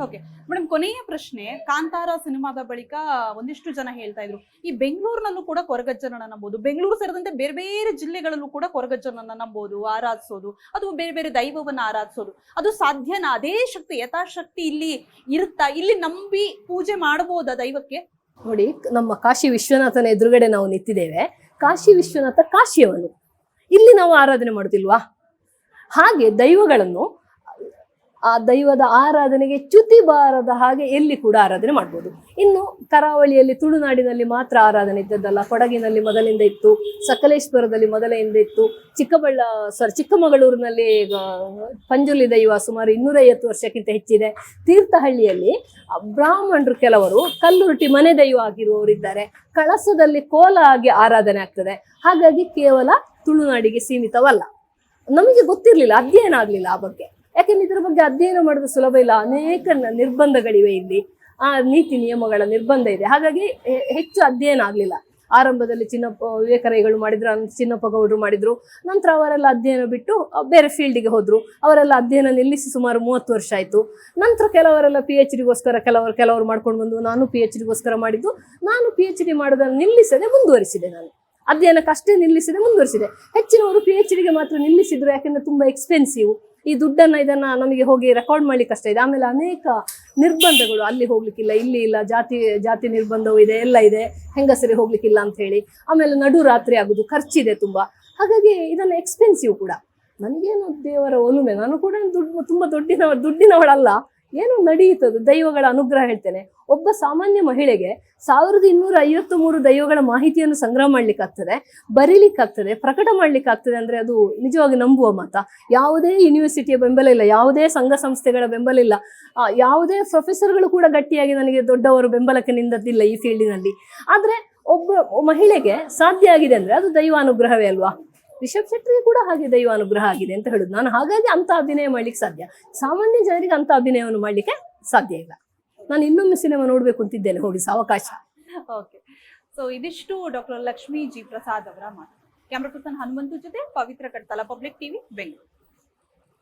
Okay madam, ಕೊನೆಯ ಪ್ರಶ್ನೆ. ಕಾಂತಾರ ಸಿನಿಮಾದ ಬಳಿಕ ಒಂದಿಷ್ಟು ಜನ ಹೇಳ್ತಾ ಇದ್ರು ಈ ಬೆಂಗಳೂರಿನಲ್ಲೂ ಕೂಡ ಕೊರಗಜ್ಜನನ್ನ ನಂಬೋದು, ಬೆಂಗಳೂರು ಸೇರಿದಂತೆ ಬೇರೆ ಬೇರೆ ಜಿಲ್ಲೆಗಳಲ್ಲೂ ಕೂಡ ಕೊರಗಜ್ಜನನ್ನ ನಂಬೋದು, ಆರಾಧಿಸೋದು, ಅದು ಬೇರೆ ಬೇರೆ ದೈವವನ್ನ ಆರಾಧಿಸೋದು, ಅದು ಸಾಧ್ಯನಾ? ಅದೇ ಶಕ್ತಿ, ಯಥಾಶಕ್ತಿ ಇಲ್ಲಿ ಇರುತ್ತಾ? ಇಲ್ಲಿ ನಂಬಿ ಪೂಜೆ ಮಾಡಬಹುದಾ ದೈವಕ್ಕೆ? ನೋಡಿ, ನಮ್ಮ ಕಾಶಿ ವಿಶ್ವನಾಥನ ಎದುರುಗಡೆ ನಾವು ನಿಂತಿದ್ದೇವೆ. ಕಾಶಿ ವಿಶ್ವನಾಥ ಕಾಶಿಯವನು, ಇಲ್ಲಿ ನಾವು ಆರಾಧನೆ ಮಾಡುತ್ತಿಲ್ವಾ? ಹಾಗೆ ದೈವಗಳನ್ನು, ಆ ದೈವದ ಆರಾಧನೆಗೆ ಚ್ಯುತಿ ಬಾರದ ಹಾಗೆ ಎಲ್ಲಿ ಕೂಡ ಆರಾಧನೆ ಮಾಡ್ಬೋದು. ಇನ್ನು ಕರಾವಳಿಯಲ್ಲಿ, ತುಳುನಾಡಿನಲ್ಲಿ ಮಾತ್ರ ಆರಾಧನೆ ಇದ್ದದ್ದಲ್ಲ, ಕೊಡಗಿನಲ್ಲಿ ಮೊದಲಿಂದ ಇತ್ತು, ಸಕಲೇಶ್ಪುರದಲ್ಲಿ ಮೊದಲಿಂದ ಇತ್ತು, ಚಿಕ್ಕಮಗಳೂರಿನಲ್ಲಿ ಪಂಜುಲಿ ದೈವ ಸುಮಾರು 250 ವರ್ಷಕ್ಕಿಂತ ಹೆಚ್ಚಿದೆ. ತೀರ್ಥಹಳ್ಳಿಯಲ್ಲಿ ಬ್ರಾಹ್ಮಣರು ಕೆಲವರು ಕಲ್ಲುರುಟಿ ಮನೆ ದೈವ ಆಗಿರುವವರಿದ್ದಾರೆ. ಕಳಸದಲ್ಲಿ ಕೋಲ ಆಗಿ ಆರಾಧನೆ ಆಗ್ತದೆ. ಹಾಗಾಗಿ ಕೇವಲ ತುಳುನಾಡಿಗೆ ಸೀಮಿತವಲ್ಲ. ನಮಗೆ ಗೊತ್ತಿರಲಿಲ್ಲ, ಅಧ್ಯಯನ ಆಗಲಿಲ್ಲ ಆ ಬಗ್ಗೆ. ಯಾಕೆಂದ್ರೆ ಇದರ ಬಗ್ಗೆ ಅಧ್ಯಯನ ಮಾಡೋದು ಸುಲಭ ಇಲ್ಲ. ಅನೇಕ ನಿರ್ಬಂಧಗಳಿವೆ ಇಲ್ಲಿ, ಆ ನೀತಿ ನಿಯಮಗಳ ನಿರ್ಬಂಧ ಇದೆ. ಹಾಗಾಗಿ ಹೆಚ್ಚು ಅಧ್ಯಯನ ಆಗಲಿಲ್ಲ. ಆರಂಭದಲ್ಲಿ ವಿವೇಕರೈಗಳು ಮಾಡಿದ್ರು, ಚಿನ್ನಪ್ಪ ಗೌಡರು ಮಾಡಿದ್ರು. ನಂತರ ಅವರೆಲ್ಲ ಅಧ್ಯಯನ ಬಿಟ್ಟು ಬೇರೆ ಫೀಲ್ಡಿಗೆ ಹೋದ್ರು. ಅವರೆಲ್ಲ ಅಧ್ಯಯನ ನಿಲ್ಲಿಸಿ ಸುಮಾರು 30 ವರ್ಷ ಆಯಿತು. ನಂತರ ಕೆಲವರೆಲ್ಲ PhDಗೋಸ್ಕರ ಕೆಲವರು ಮಾಡ್ಕೊಂಡು ಬಂದು, ನಾನು PhDಗೋಸ್ಕರ ಮಾಡಿದ್ದು. ನಾನು PhD ಮಾಡೋದನ್ನು ನಿಲ್ಲಿಸದೆ ಮುಂದುವರಿಸಿದೆ. ನಾನು ಅಧ್ಯಯನಕ್ಕಷ್ಟೇ ನಿಲ್ಲಿಸಿದೆ, ಮುಂದುವರಿಸಿದೆ. ಹೆಚ್ಚಿನವರು PhDಗೆ ಮಾತ್ರ ನಿಲ್ಲಿಸಿದ್ರು, ಯಾಕೆಂದ್ರೆ ತುಂಬಾ ಎಕ್ಸ್ಪೆನ್ಸಿವ್. ಈ ದುಡ್ಡನ್ನ ಇದನ್ನ ನಮಗೆ ಹೋಗಿ ರೆಕಾರ್ಡ್ ಮಾಡ್ಲಿಕ್ಕೆ ಕಷ್ಟ ಇದೆ. ಆಮೇಲೆ ಅನೇಕ ನಿರ್ಬಂಧಗಳು, ಅಲ್ಲಿ ಹೋಗ್ಲಿಕ್ಕಿಲ್ಲ, ಇಲ್ಲಿ ಇಲ್ಲ, ಜಾತಿ ನಿರ್ಬಂಧವೂ ಇದೆ, ಎಲ್ಲ ಇದೆ, ಹೆಂಗಸರಿಗೆ ಹೋಗ್ಲಿಕ್ಕಿಲ್ಲ ಅಂತ ಹೇಳಿ. ಆಮೇಲೆ ನಡು ರಾತ್ರಿ ಆಗುದು, ಖರ್ಚಿದೆ ತುಂಬಾ. ಹಾಗಾಗಿ ಇದನ್ನ ಎಕ್ಸ್ಪೆನ್ಸಿವ್ ಕೂಡ. ನನಗೇನು ದೇವರ ಒಲುಮೆ, ನಾನು ಕೂಡ ತುಂಬಾ ದುಡ್ಡಿನವಳಲ್ಲ. ಏನು ನಡೆಯುತ್ತದೆ ದೈವಗಳ ಅನುಗ್ರಹ. ಹೇಳ್ತೇನೆ, ಒಬ್ಬ ಸಾಮಾನ್ಯ ಮಹಿಳೆಗೆ 1253 ದೈವಗಳ ಮಾಹಿತಿಯನ್ನು ಸಂಗ್ರಹ ಮಾಡ್ಲಿಕ್ಕಾಗ್ತದೆ, ಬರೀಲಿಕ್ಕಾಗ್ತದೆ, ಪ್ರಕಟ ಮಾಡ್ಲಿಕ್ಕಾಗ್ತದೆ ಅಂದ್ರೆ ಅದು ನಿಜವಾಗಿ ನಂಬುವ ಮಾತ. ಯಾವುದೇ ಯೂನಿವರ್ಸಿಟಿಯ ಬೆಂಬಲ ಇಲ್ಲ, ಯಾವುದೇ ಸಂಘ ಸಂಸ್ಥೆಗಳ ಬೆಂಬಲ ಇಲ್ಲ, ಯಾವುದೇ ಪ್ರೊಫೆಸರ್ಗಳು ಕೂಡ ಗಟ್ಟಿಯಾಗಿ ನನಗೆ ದೊಡ್ಡವರು ಬೆಂಬಲಕ್ಕೆ ನಿಂದದ್ದಿಲ್ಲ ಈ ಫೀಲ್ಡಿನಲ್ಲಿ. ಆದ್ರೆ ಒಬ್ಬ ಮಹಿಳೆಗೆ ಸಾಧ್ಯ ಆಗಿದೆ ಅಂದ್ರೆ ಅದು ದೈವಾನುಗ್ರಹವೇ ಅಲ್ವಾ? ರಿಷಬ್ ಶೆಟ್ಟಿಗೆ ಕೂಡ ಹಾಗೆ ದೈವಾನುಗ್ರಹ ಆಗಿದೆ ಅಂತ ಹೇಳುದು ನಾನು. ಹಾಗಾಗಿ ಅಂತ ಅಭಿನಯ ಮಾಡ್ಲಿಕ್ಕೆ ಸಾಧ್ಯ. ಸಾಮಾನ್ಯ ಜನರಿಗೆ ಅಂತ ಅಭಿನಯವನ್ನು ಮಾಡ್ಲಿಕ್ಕೆ ಸಾಧ್ಯ ಇಲ್ಲ. ನಾನು ಇನ್ನೊಮ್ಮೆ ಸಿನಿಮಾ ನೋಡ್ಬೇಕು ಅಂತಿದ್ದೇನೆ, ಹೋಗಿ ಅವಕಾಶ. ಓಕೆ, ಸೊ ಇದಿಷ್ಟು ಡಾಕ್ಟರ್ ಲಕ್ಷ್ಮೀ ಜಿ ಪ್ರಸಾದ್ ಅವರ ಮಾತು. ಕ್ಯಾಮ್ರಾ ಪರ್ಸನ್ ಹನುಮಂತು ಜೊತೆ ಪವಿತ್ರ ಕಡ್ತಲ, ಪಬ್ಲಿಕ್ ಟಿವಿ, ಬೆಂಗಳೂರು.